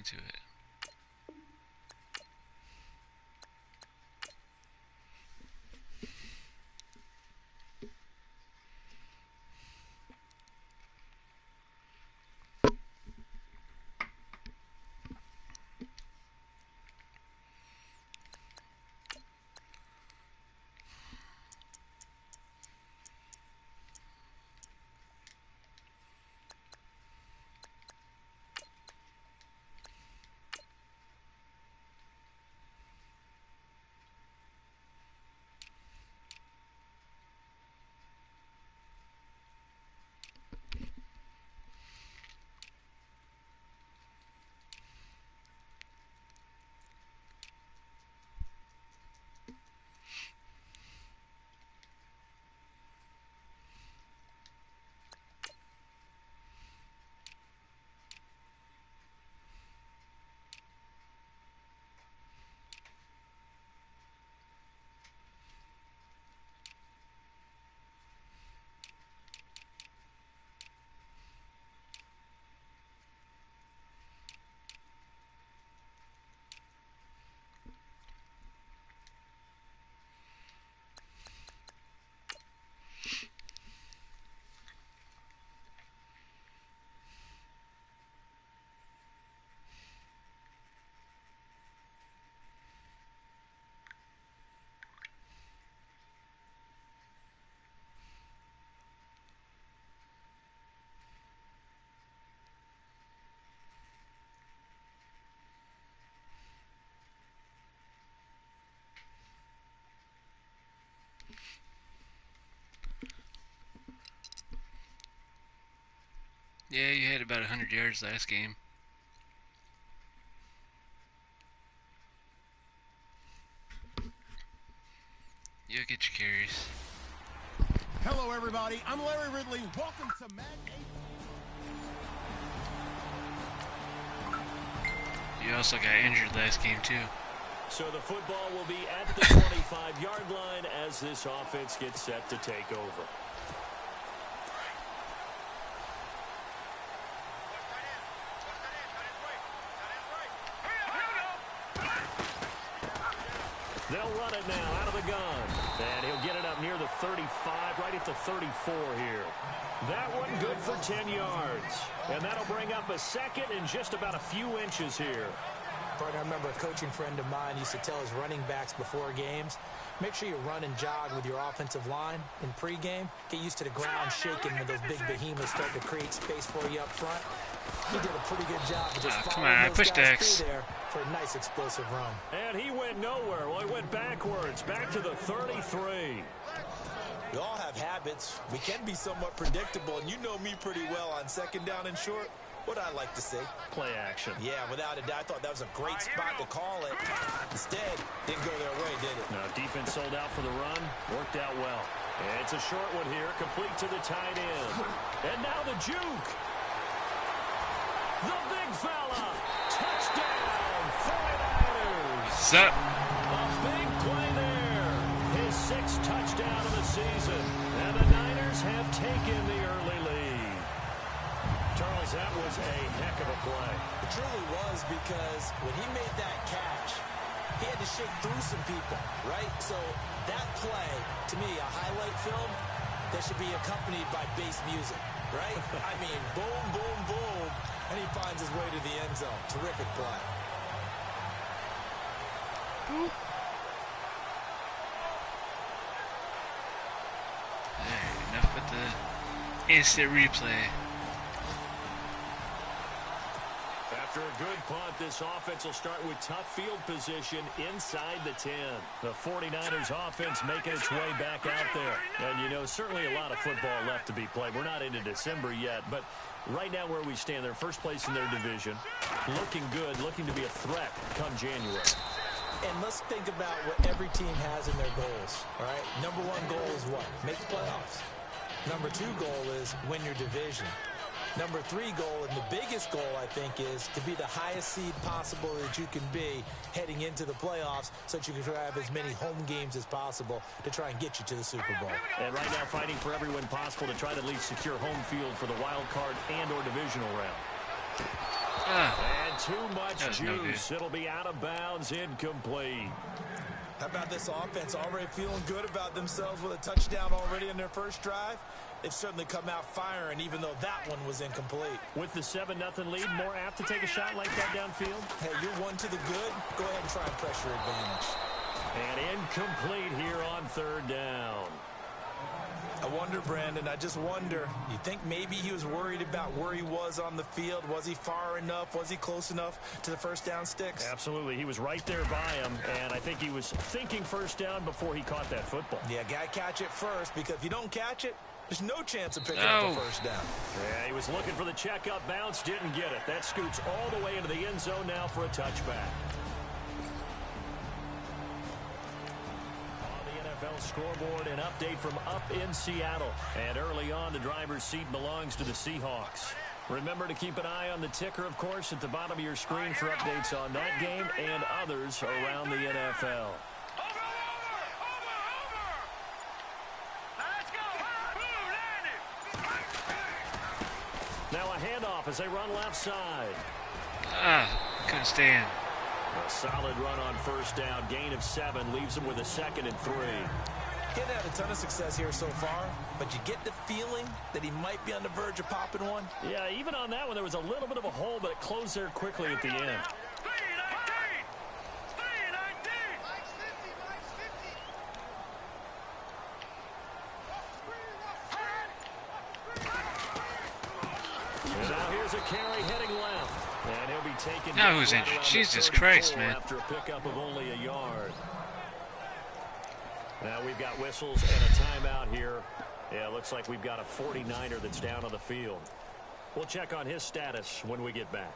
into it. Yeah, you had about 100 yards last game. You'll get your carries. Hello, everybody. I'm Larry Ridley. Welcome to Madden. You also got injured last game, too. So the football will be at the 25-yard line as this offense gets set to take over. They'll run it now out of the gun. And he'll get it up near the 35, right at the 34 here. That one good for 10 yards. And that'll bring up a second and just about a few inches here. I remember a coaching friend of mine used to tell his running backs before games, make sure you run and jog with your offensive line in pregame. Get used to the ground shaking when those big behemoths start to create space for you up front. He did a pretty good job of just following those guys through there for a nice explosive run. And he went nowhere. Well, he went backwards, back to the 33. We all have habits. We can be somewhat predictable, and you know me pretty well on second down and short. What I like to say? Play action. Yeah, without a doubt. I thought that was a great spot to call it. Instead, didn't go their way, did it? No, defense sold out for the run. Worked out well. And it's a short one here, complete to the tight end. And now the juke. The big fella. Touchdown, 49ers. What's up? A big play there. His sixth touchdown of the season. And the Niners have taken the early lead. Charles, that was a heck of a play. It truly was, because when he made that catch, he had to shake through some people, right? So that play, to me, a highlight film that should be accompanied by bass music, right? I mean, boom, boom, boom, and he finds his way to the end zone. Terrific play. Enough with the instant replay. After a good punt, this offense will start with tough field position inside the 10. The 49ers offense making its way back out there. And, you know, certainly a lot of football left to be played. We're not into December yet, but right now where we stand, they're first place in their division. Looking good, looking to be a threat come January. And let's think about what every team has in their goals, all right? Number one goal is what? Make the playoffs. Number two goal is win your division. Number three goal, and the biggest goal, I think, is to be the highest seed possible that you can be heading into the playoffs, so that you can have as many home games as possible to try and get you to the Super Bowl. And right now fighting for every win possible to try to at least secure home field for the wild card and or divisional round. And too much juice. No, it'll be out of bounds, incomplete. How about this offense already feeling good about themselves with a touchdown already in their first drive? They've certainly come out firing, even though that one was incomplete. With the 7-0 lead, more apt to take a shot like that downfield? Hey, you're one to the good. Go ahead and try and press your advantage. And incomplete here on 3rd down. I wonder, Brandon, I just wonder, you think maybe he was worried about where he was on the field? Was he far enough? Was he close enough to the first down sticks? Absolutely. He was right there by him, and I think he was thinking first down before he caught that football. Yeah, got to catch it first, because if you don't catch it, there's no chance of picking up a first down. Yeah, he was looking for the checkup bounce, didn't get it. That scoots all the way into the end zone now for a touchback. Scoreboard, an update from up in Seattle. And early on, the driver's seat belongs to the Seahawks. Remember to keep an eye on the ticker, of course, at the bottom of your screen for updates on that game and others around the NFL. Now a handoff as they run left side. Couldn't stand. A solid run on first down. Gain of 7 leaves them with a 2nd and 3. He hadn't had a ton of success here so far, but you get the feeling that he might be on the verge of popping one. Yeah, even on that one, there was a little bit of a hole, but it closed there quickly at the end. And now here's a carry heading left. And he'll be taken. Now who's injured? Jesus Christ, man. After a pickup of only a yard. Now we've got whistles and a timeout here. Yeah, looks like we've got a 49er that's down on the field. We'll check on his status when we get back.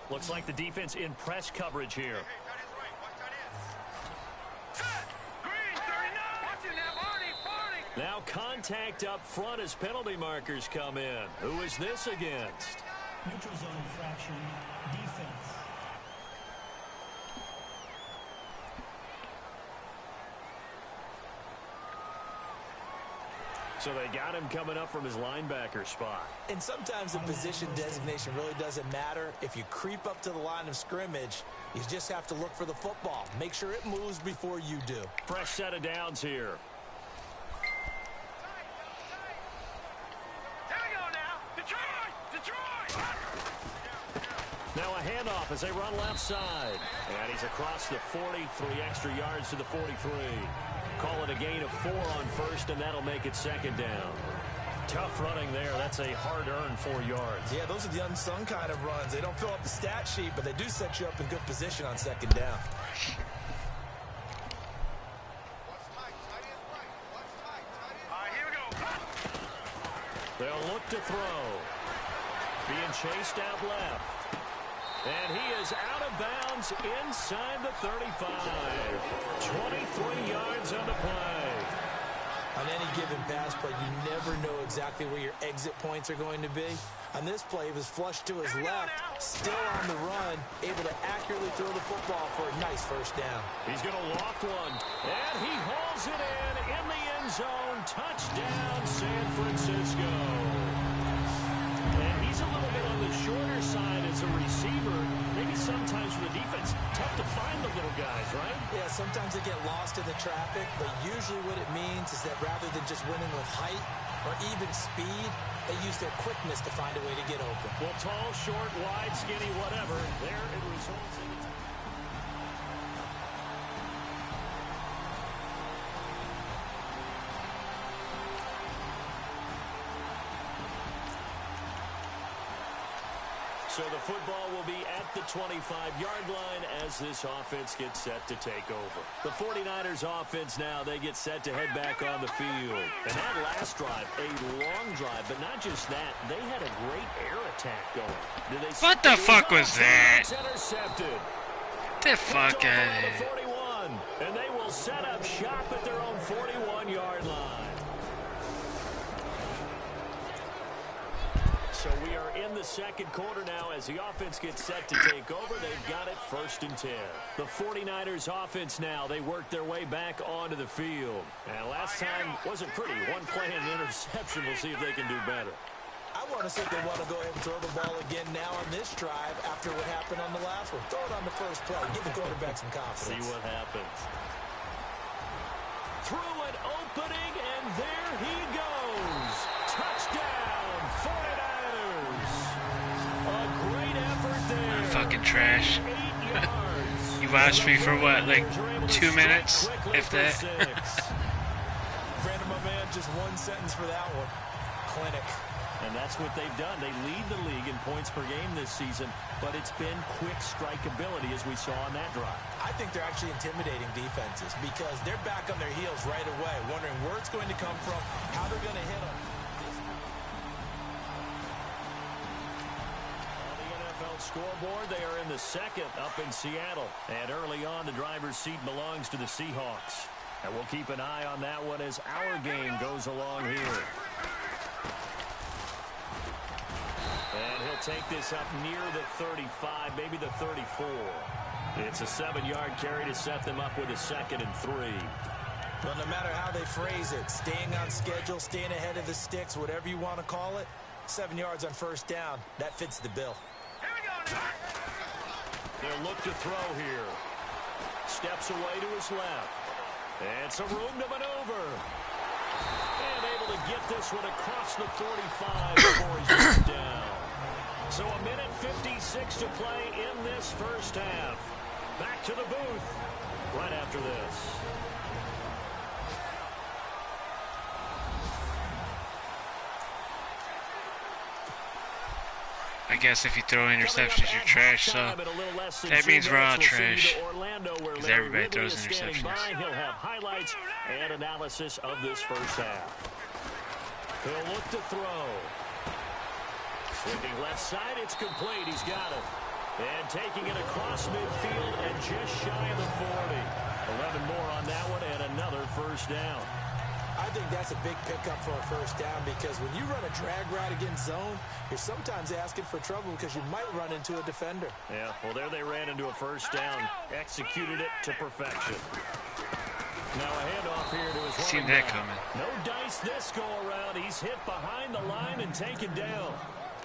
Looks like the defense in press coverage here. Now contact up front as penalty markers come in. Who is this against? Neutral zone infraction, defense. So they got him coming up from his linebacker spot. And sometimes the position designation really doesn't matter. If you creep up to the line of scrimmage, you just have to look for the football. Make sure it moves before you do. Fresh set of downs here. Now a handoff as they run left side. And he's across the 40, 3 extra yards to the 43. Call it a gain of 4 on first, and that'll make it 2nd down. Tough running there. That's a hard-earned 4 yards. Yeah, those are the unsung kind of runs. They don't fill up the stat sheet, but they do set you up in good position on 2nd down. They'll look to throw. Being chased out left. And he is out of bounds inside the 35. 23 yards on the play. On any given pass play, you never know exactly where your exit points are going to be. On this play, he was flushed to his left, still on the run, able to accurately throw the football for a nice first down. He's going to loft one, and he hauls it in the end zone. Touchdown, San Francisco. And he's a little bit on the shorter side as a receiver. Maybe sometimes for the defense, tough to find the little guys, right? Yeah, sometimes they get lost in the traffic, but usually what it means is that rather than just winning with height or even speed, they use their quickness to find a way to get open. Well, tall, short, wide, skinny, whatever, there it results in. So the football will be at the 25-yard line as this offense gets set to take over. The 49ers offense now, they get set to head back on the field. And that last drive, a long drive, but not just that, they had a great air attack going. What the fuck was that? Intercepted. Get the fuck out of here. 41, and they will set up shop at their own 41-yard line. So we are in the second quarter now as the offense gets set to take over. They've got it 1st and 10. The 49ers offense now, they work their way back onto the field. And last time wasn't pretty. One play and an interception. We'll see if they can do better. I want to see if they want to go ahead and throw the ball again now on this drive after what happened on the last one. Throw it on the first play. Give the quarterback some confidence. See what happens. Through an opening, and there he goes. Touchdown, 49ers. A great effort there. Fucking trash. 8 yards. You watched me for what, like 2 minutes, if that? Brandon, my man, just one sentence for that one. Clinic. And that's what they've done. They lead the league in points per game this season, but it's been quick strikeability as we saw on that drive. I think they're actually intimidating defenses because they're back on their heels right away, wondering where it's going to come from, how they're going to hit them. On the NFL scoreboard, they are in the second up in Seattle. And early on, the driver's seat belongs to the Seahawks. And we'll keep an eye on that one as our game goes along here. And he'll take this up near the 35, maybe the 34. It's a 7-yard carry to set them up with a 2nd and 3. Well, no matter how they phrase it, staying on schedule, staying ahead of the sticks, whatever you want to call it, 7 yards on first down, that fits the bill. They'll look to throw here. Steps away to his left. And some room to maneuver. And able to get this one across the 45 before he's knocked down. So a minute 56 to play in this first half. Back to the booth right after this. I guess if you throw interceptions, you're trash, so that means we're all trash. Because everybody throws interceptions. He'll have highlights and analysis of this first half. He'll look to throw. Looking left side, it's complete. He's got it. And taking it across midfield and just shy of the 40. 11 more on that one and another first down. I think that's a big pickup for a first down because when you run a drag route against zone, you're sometimes asking for trouble because you might run into a defender. Yeah, well, there they ran into a first down. Executed it to perfection. Now a handoff here to his Seen running that back. coming. No dice this go around. He's hit behind the line and taken down.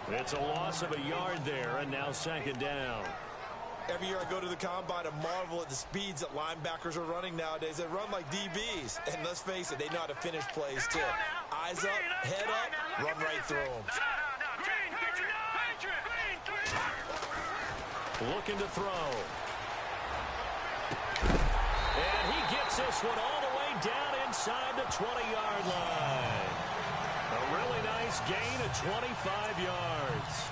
It's a loss of a yard there, and now 2nd down. Every year I go to the combine and marvel at the speeds that linebackers are running nowadays. They run like DBs. And let's face it, they know how to finish plays too. Eyes up, head up, run right through them. Looking to throw. And he gets this one all the way down inside the 20-yard line. A really nice gain of 25 yards.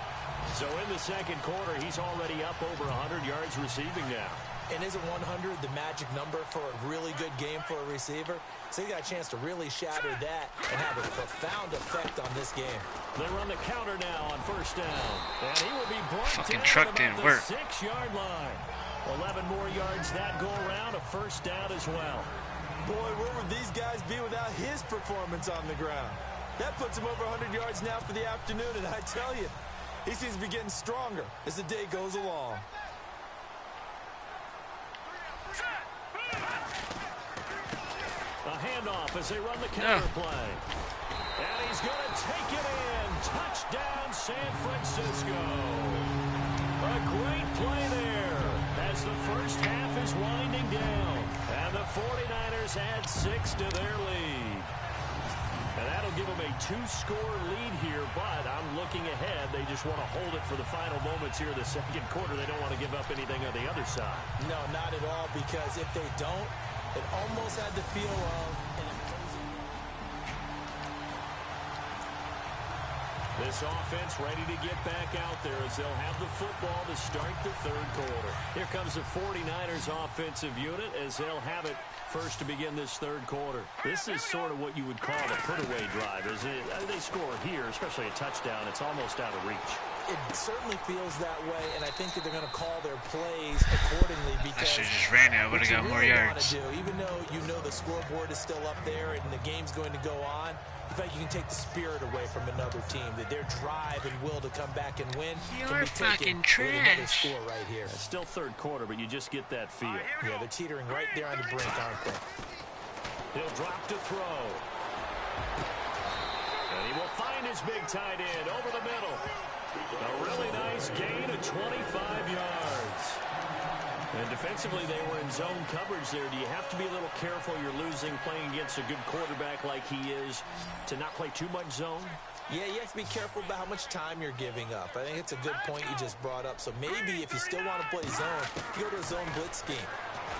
So in the second quarter, he's already up over 100 yards receiving now. And isn't 100 the magic number for a really good game for a receiver? So he got a chance to really shatter that and have a profound effect on this game. They run the counter now on first down. And he will be brought Fucking down truck at didn't about work. the 6-yard line. 11 more yards that go around, a first down as well. Boy, where would these guys be without his performance on the ground? That puts him over 100 yards now for the afternoon, and I tell you, he seems to be getting stronger as the day goes along. A handoff as they run the counter play. And he's going to take it in. Touchdown, San Francisco. A great play there as the first half is winding down. And the 49ers add 6 to their lead. And that'll give them a 2-score lead here, but I'm looking ahead. They just want to hold it for the final moments here in the second quarter. They don't want to give up anything on the other side. No, not at all, because if they don't, it almost had the feel of an imposing. This offense ready to get back out there as they'll have the football to start the third quarter. Here comes the 49ers offensive unit as they'll have it first to begin this third quarter. This is sort of what you would call a put-away drive. As they score here, especially a touchdown, it's almost out of reach. It certainly feels that way, and I think that they're going to call their plays accordingly because I should have just ran it. I would have got more yards. Even though you know the scoreboard is still up there and the game's going to go on, in fact, you can take the spirit away from another team, that their drive and will to come back and win You're can be fucking taken with another trash. score right here. It's still third quarter, but you just get that feel. Yeah, they're teetering right there on the brink, aren't they? He'll drop to throw. And he will find his big tight end over the middle. A really nice gain of 25 yards. And defensively, they were in zone coverage there. Do you have to be a little careful you're losing playing against a good quarterback like he is to not play too much zone? Yeah, you have to be careful about how much time you're giving up. I think it's a good point you just brought up. So maybe if you still want to play zone, you go to a zone blitz scheme.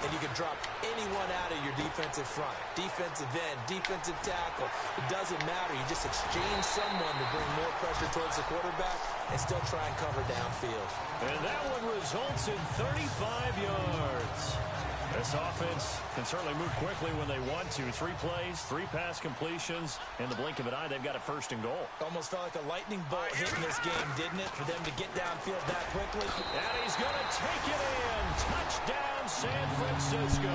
And you can drop anyone out of your defensive front. Defensive end, defensive tackle. It doesn't matter. You just exchange someone to bring more pressure towards the quarterback and still try and cover downfield. And that one results in 35 yards. This offense can certainly move quickly when they want to. 3 plays, 3 pass completions. In the blink of an eye, they've got a 1st and goal. Almost felt like a lightning bolt hitting this game, didn't it? For them to get downfield that quickly. And he's going to take it in. Touchdown, San Francisco.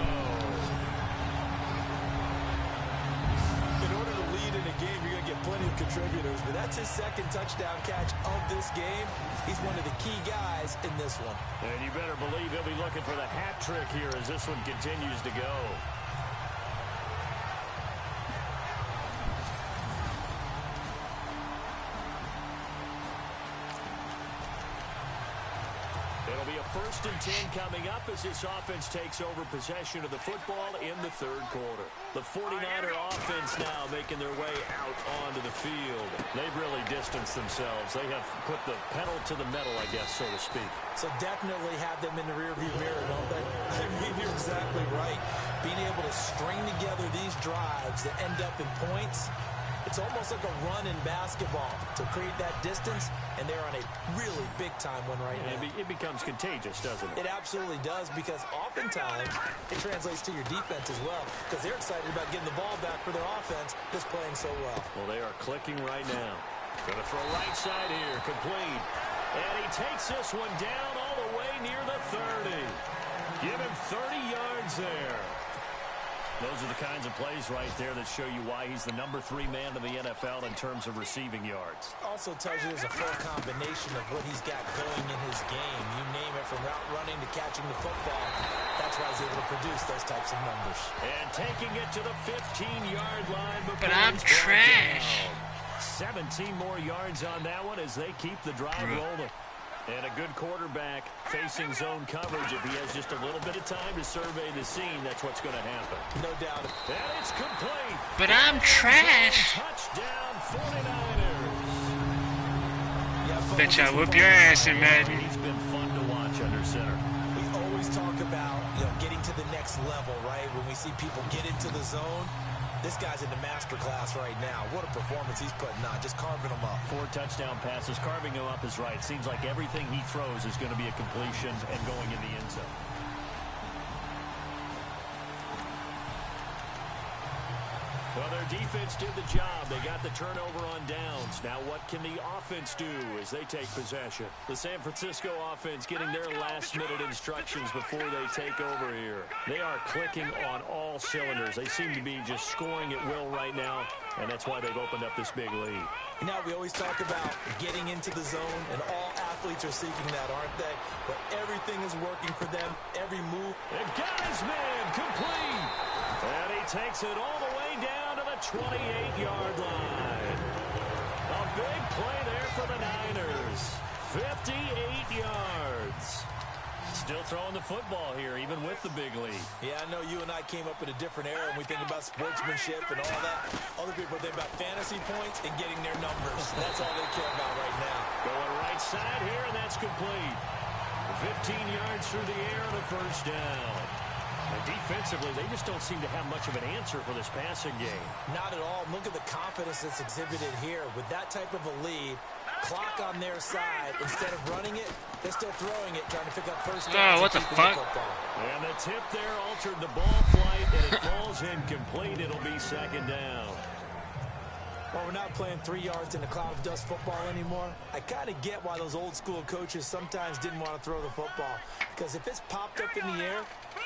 In order to lead in a game, you're going to get plenty of contributors. But that's his 2nd touchdown catch of this game. He's one of the key guys in this one. And you better believe he'll be looking for the hat trick here as this one continues to go. It'll be a 1st and 10 coming up as this offense takes over possession of the football in the 3rd quarter. The 49er offense now making their way out onto the field. They've really distanced themselves. They have put the pedal to the metal, I guess, so to speak. So definitely have them in the rearview mirror, don't they? I mean, you're exactly right. Being able to string together these drives that end up in points, it's almost like a run in basketball to create that distance, and they're on a really big-time one right now. It becomes contagious, doesn't it? It absolutely does, because oftentimes it translates to your defense as well, because they're excited about getting the ball back for their offense that's playing so well. Well, they are clicking right now. Going to throw right side here, complete. And he takes this one down all the way near the 30. Give him 30 yards there. Those are the kinds of plays right there that show you why he's the #3 man in the NFL in terms of receiving yards. Also tells you there's a full combination of what he's got going in his game. You name it, from route running to catching the football. That's why he's able to produce those types of numbers. And taking it to the 15-yard line. But I'm trash. 17 more yards on that one as they keep the drive rolling. And a good quarterback facing zone coverage. If he has just a little bit of time to survey the scene, that's what's going to happen. No doubt. And it's complete. But I'm trash. Touchdown, 49ers. Yeah, Bet you I whoop your ass in Madden. He's been fun to watch under center. We always talk about, getting to the next level, right? When we see people get into the zone, this guy's in the master class right now. What a performance he's putting on, just carving them up. 4 touchdown passes. Carving him up is right. Seems like everything he throws is going to be a completion and going in the end zone. Well, their defense did the job. They got the turnover on downs. Now what can the offense do as they take possession? The San Francisco offense getting their last-minute instructions before they take over here. They are clicking on all cylinders. They seem to be just scoring at will right now, and that's why they've opened up this big lead. Now, we always talk about getting into the zone, and all athletes are seeking that, aren't they? But everything is working for them, every move. They've got his man complete. And he takes it all the way down to the 28-yard line. A big play there for the Niners. 58 yards. Still throwing the football here, even with the big lead. Yeah, I know you and I came up in a different era when we think about sportsmanship and all that. Other people think about fantasy points and getting their numbers. That's all they care about right now. Going right side here, and that's complete. 15 yards through the air and a 1st down. And defensively, they just don't seem to have much of an answer for this passing game. Not at all. Look at the confidence that's exhibited here. With that type of a lead, clock on their side, instead of running it, they're still throwing it, trying to pick up 1st down. Oh, what the fuck? And the tip there altered the ball flight, and it falls incomplete. It'll be 2nd down. Well, we're not playing 3 yards in a cloud of dust football anymore. I kind of get why those old school coaches sometimes didn't want to throw the football. Because if it's popped up in the air,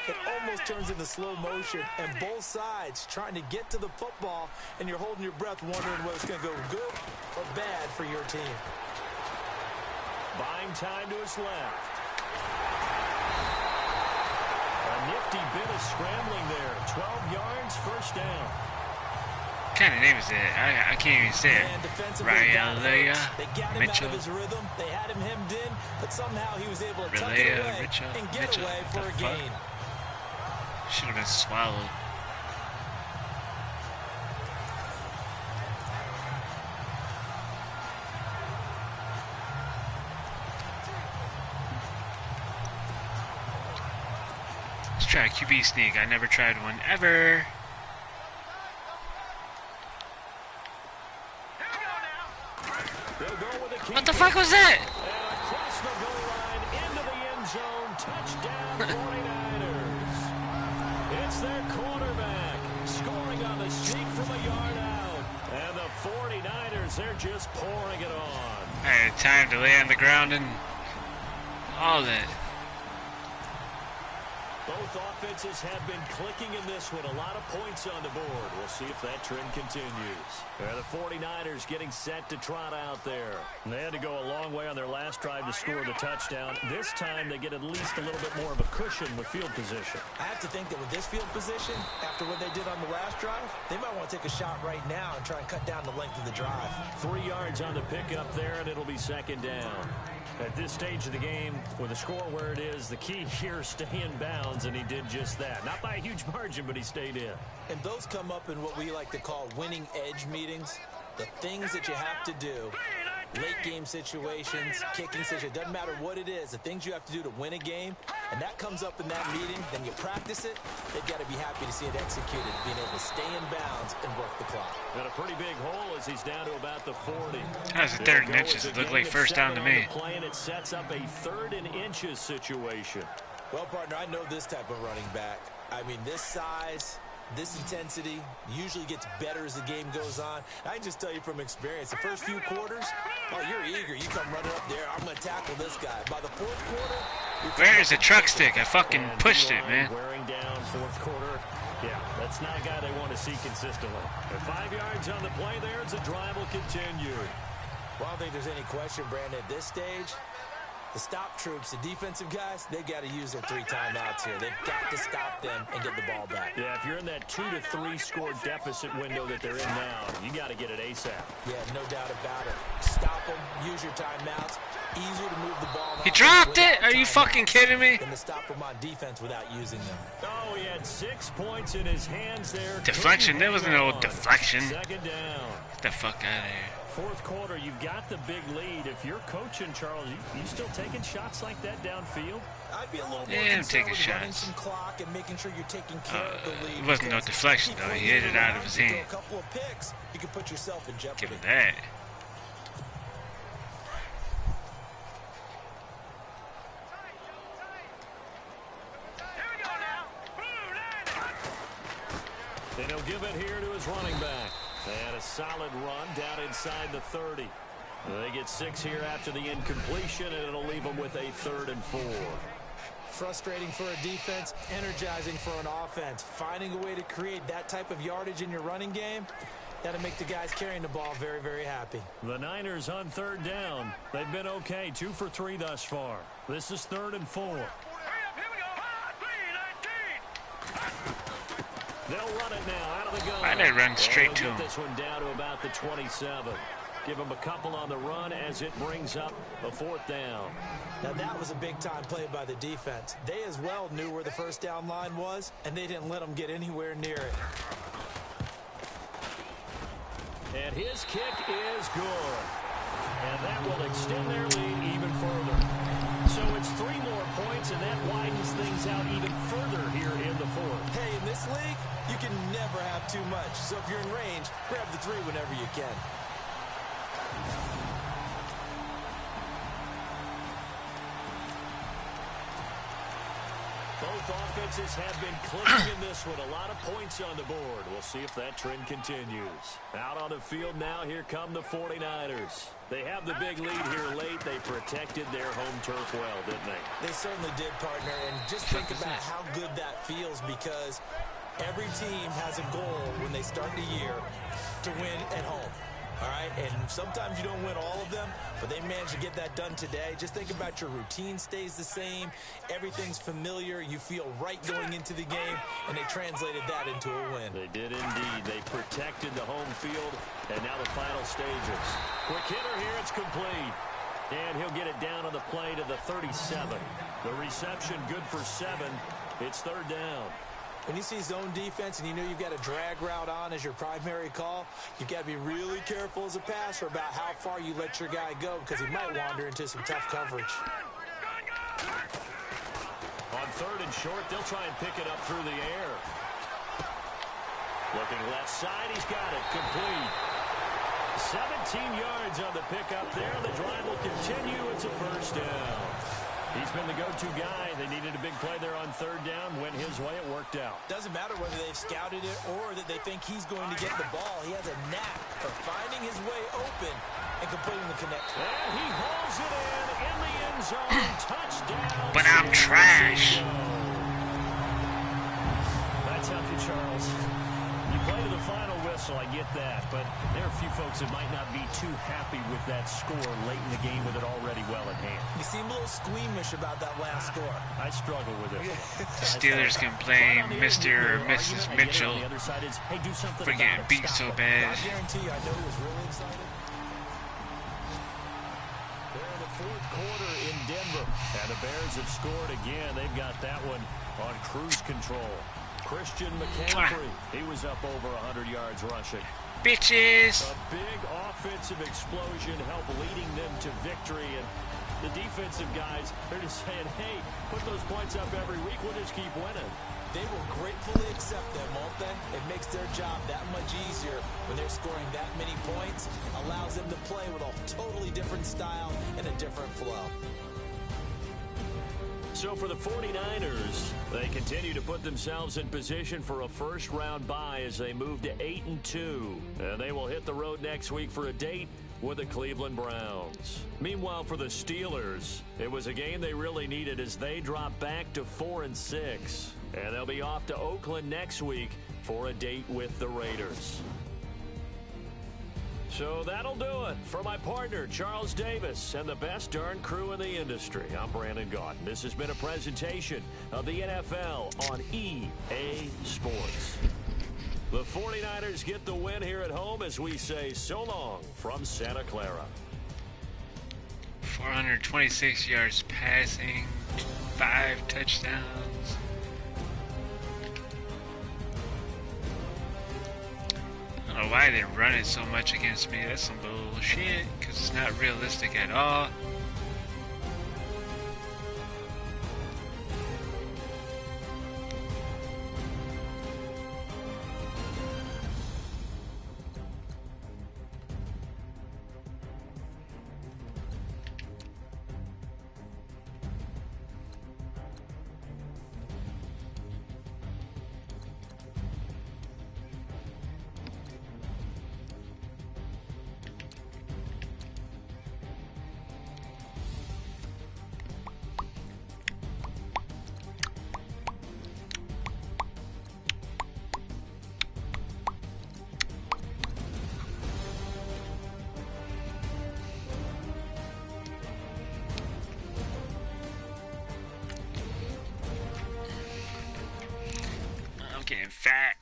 it almost turns into slow motion. And both sides trying to get to the football, and you're holding your breath wondering whether it's going to go good or bad for your team. Buying time to his left. A nifty bit of scrambling there. 12 yards, 1st down. kind of name is it? I can't even say it. Raya They got him out of his rhythm. They had him hemmed in, but somehow he was able to tuck it away and get away for a gain. Should have been swallowed. Let's try a QB sneak. I never tried one ever. What the fuck was that? And across the goal line into the end zone. Touchdown 49ers. It's their quarterback scoring on the sneak from a yard out. And the 49ers, they're just pouring it on. I had time to lay on the ground and all that. Both offenses have been clicking in this one. A lot of points on the board. We'll see if that trend continues. The 49ers getting set to trot out there. And they had to go a long way on their last drive to score the touchdown. This time they get at least a little bit more of a cushion with field position. I have to think that with this field position, after what they did on the last drive, they might want to take a shot right now and try and cut down the length of the drive. 3 yards on the pickup there, and it'll be second down. At this stage of the game, with the score where it is, the key here is stay in bounds, and he did just that. Not by a huge margin, but he stayed in. And those come up in what we like to call winning edge meetings. The things that you have to do, late game situations, kicking situations, doesn't matter what it is, the things you have to do to win a game, and that comes up in that meeting, then you practice it, they've got to be happy to see it executed, being able to stay in bounds and work the clock. Got a pretty big hole as he's down to about the 40. That's a third and inches. It looked like first down to me. Play, and it sets up a 3rd and inches situation. Well, partner, I know this type of running back. I mean, this size, this intensity usually gets better as the game goes on. I can just tell you from experience, the first few quarters, oh, you're eager. You come running up there, I'm going to tackle this guy. By the 4th quarter... Where is the truck stick? I fucking pushed it, man. Wearing down 4th quarter. Yeah, that's not a guy they want to see consistently. At 5 yards on the play there, as the drive will continue. Well, I don't think there's any question, Brandon, at this stage, the stop troops, the defensive guys, they got to use their 3 timeouts here. They've got to stop them and get the ball back. Yeah, if you're in that 2 to 3 score deficit window that they're in now, you got to get it ASAP. Yeah, no doubt about it. Stop them, use your timeouts. Easier to move the ball. He dropped it? Are you fucking kidding me? And to stop them on defense without using them. Oh, he had 6 points in his hands there. Deflection? There was no deflection. Second down. Get the fuck out of here. 4th quarter, you've got the big lead. If you're coaching, Charles, you still taking shots like that downfield? I'd be a little more I'm concerned taking with running shots. some clock and making sure you're taking care of the lead. It wasn't no deflection, though. He hit it out of his hand. A couple of picks, you can put yourself in jeopardy. Give him that. And he'll give it here to his running back. And a solid run down inside the 30. They get 6 here after the incompletion, and it'll leave them with a 3rd and 4. Frustrating for a defense, energizing for an offense. Finding a way to create that type of yardage in your running game, that'll make the guys carrying the ball very, very happy. The Niners on 3rd down. They've been okay, 2 for 3 thus far. This is 3rd and 4. They'll run it now out of the gun. Why did I run straight to him? This one down to about the 27. Give him a couple on the run as it brings up a 4th down. Now that was a big-time play by the defense. They as well knew where the first down line was, and they didn't let them get anywhere near it. And his kick is good. And that will extend their lead even further. So it's 3 more points, and that widens things out even further here in the 4th. Hey, in this league, you can never have too much. So if you're in range, grab the 3 whenever you can. Both offenses have been clicking in this one. A lot of points on the board. We'll see if that trend continues. Out on the field now, here come the 49ers. They have the big lead here late. They protected their home turf well, didn't they? They certainly did, partner. And just think about how good that feels, because every team has a goal when they start the year to win at home. All right, and sometimes you don't win all of them, but they managed to get that done today. Just think about your routine stays the same. Everything's familiar. You feel right going into the game, and they translated that into a win. They did indeed. They protected the home field, and now the final stages. Quick hitter here. It's complete. And he'll get it down on the play to the 37. The reception good for 7. It's third down. When you see zone defense and you know you've got a drag route on as your primary call, you've got to be really careful as a passer about how far you let your guy go because he might wander into some tough coverage. On third and short, they'll try and pick it up through the air. Looking left side, he's got it. Complete. 17 yards on the pickup there. The drive will continue. It's a first down. He's been the go-to guy. They needed a big play there on third down. Went his way. It worked out. Doesn't matter whether they've scouted it or that they think he's going to get the ball. He has a knack for finding his way open and completing the connection. And he hauls it in the end zone. Touchdown. But I'm trash. That's healthy, Charles. You play to the final whistle, I get that, but there are a few folks that might not be too happy with that score late in the game with it already well at hand. You seem a little squeamish about that last score. I struggle with it. Steelers can blame Mr. or Mrs. Mitchell for getting beat so bad. I guarantee you, I know he was really excited. They're in the fourth quarter in Denver, and the Bears have scored again. They've got that one on cruise control. Christian McCaffrey, he was up over 100 yards rushing. Bitches! A big offensive explosion helped leading them to victory. And the defensive guys, they're just saying, hey, put those points up every week. We'll just keep winning. They will gratefully accept them, won't they? It makes their job that much easier when they're scoring that many points. Allows them to play with a totally different style and a different flow. So for the 49ers, they continue to put themselves in position for a first-round bye as they move to 8-2. And they will hit the road next week for a date with the Cleveland Browns. Meanwhile, for the Steelers, it was a game they really needed as they drop back to 4-6. And they'll be off to Oakland next week for a date with the Raiders. So that'll do it for my partner, Charles Davis, and the best darn crew in the industry. I'm Brandon Gaudin. This has been a presentation of the NFL on EA Sports. The 49ers get the win here at home as we say so long from Santa Clara. 426 yards passing, 5 touchdowns. I don't know why they run it so much against me. That's some bullshit, because it's not realistic at all. Getting fat.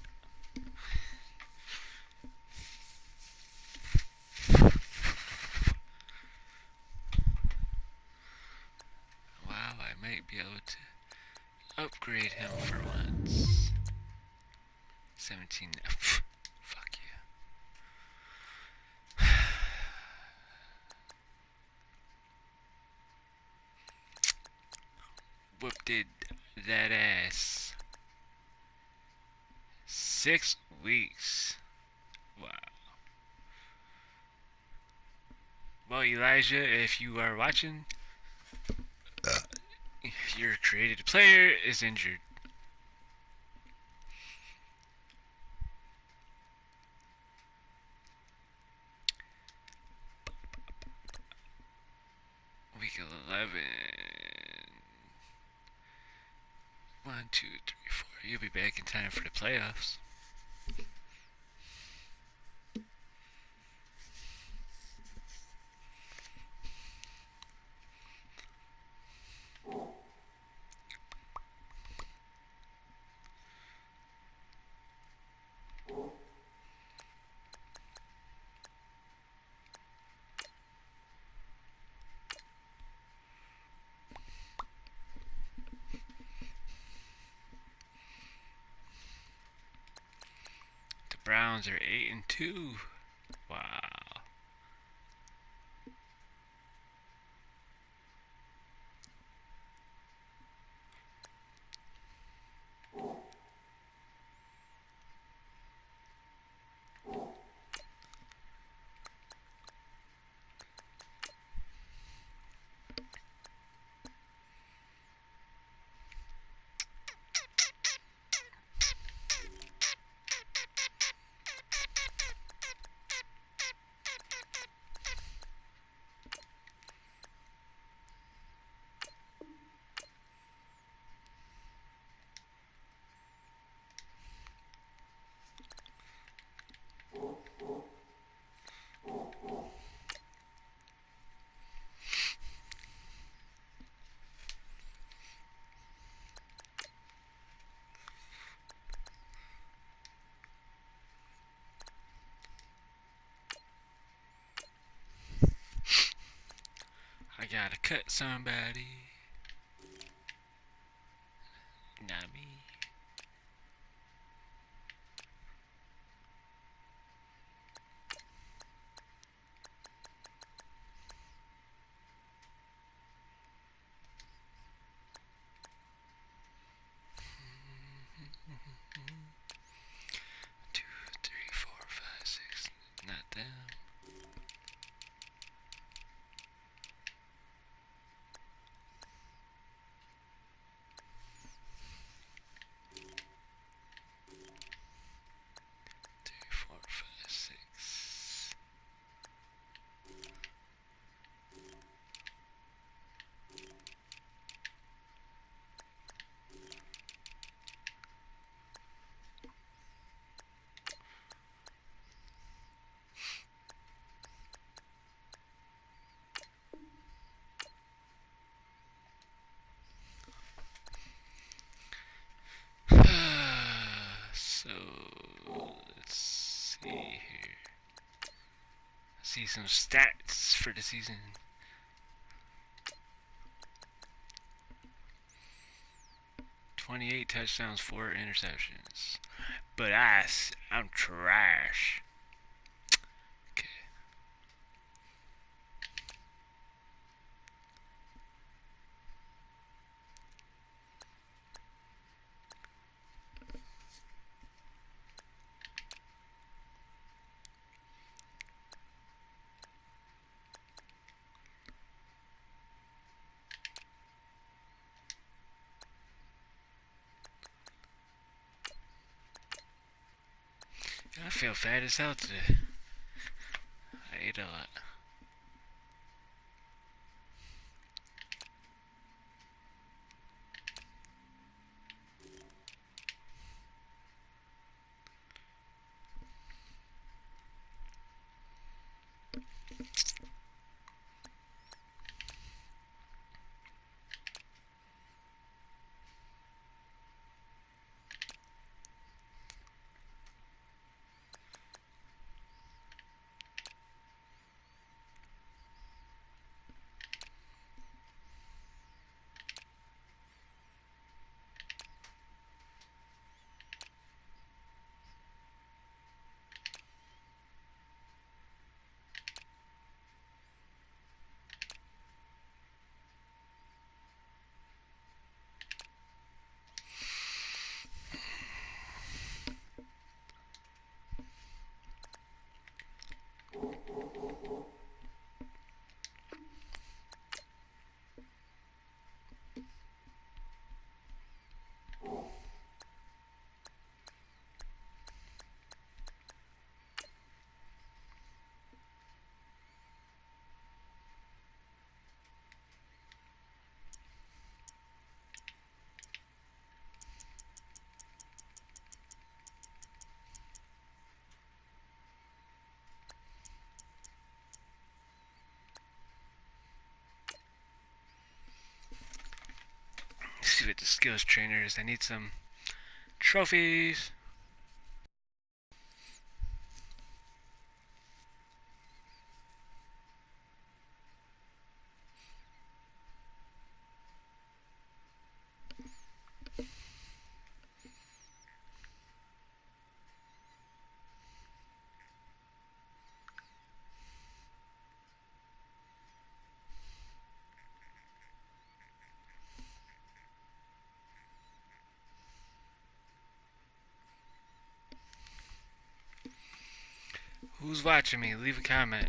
Wow, I might be able to upgrade him for once. 17. Fuck yeah. Whooped it that ass. 6 weeks. Wow. Well, Elijah, if you are watching, your created player is injured. Week 11. 1, 2, 3, 4. You'll be back in time for the playoffs. Browns are 8-2. Wow. I gotta cut somebody. Not me. Two, three, four, five, six. Not them. Three, four, five, six. So let's see here. See some stats for the season. "28 touchdowns, 4 interceptions." But I'm trash. Okay. I feel fat as hell today. I ate a lot. Let's see what the skills trainer is. I need some trophies. Who's watching me? Leave a comment.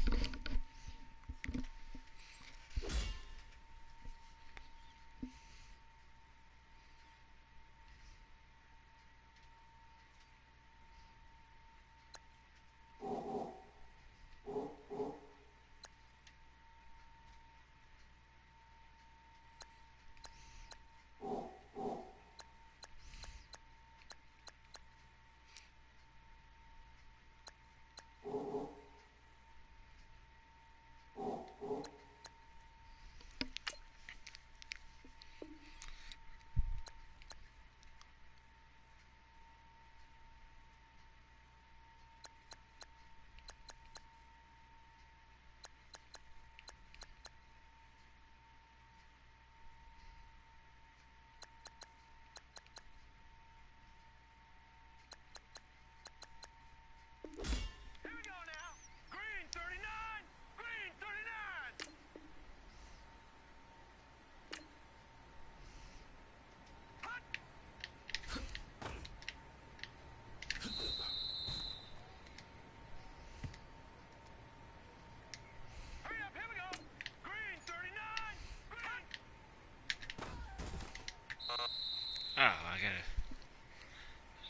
Oh, I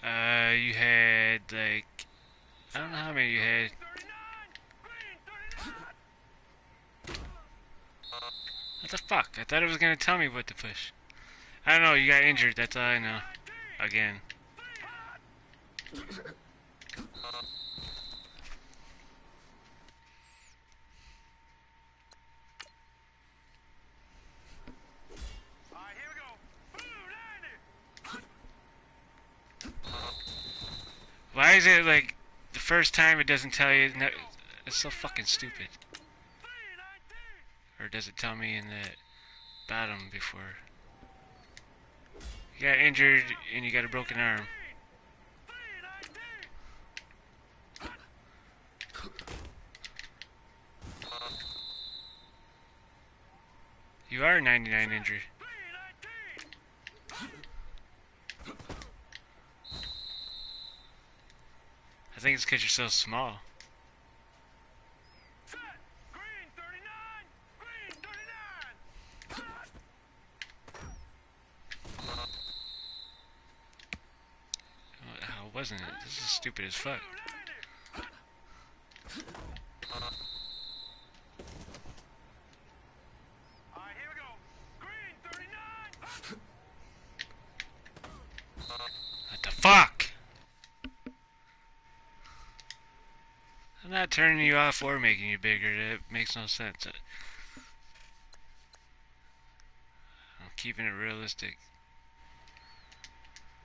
gotta. You had like. I don't know how many you had. What the fuck? I thought it was gonna tell me what to push. I don't know, you got injured, that's all I know. Again. Why is it like the first time it doesn't tell you? No, it's so fucking stupid. Or does it tell me in the bottom before? You got injured and you got a broken arm. You are 99 injured. I think it's because you're so small. How wasn't it? This is stupid as fuck. What the fuck? I'm not turning you off or making you bigger. That makes no sense. I'm keeping it realistic.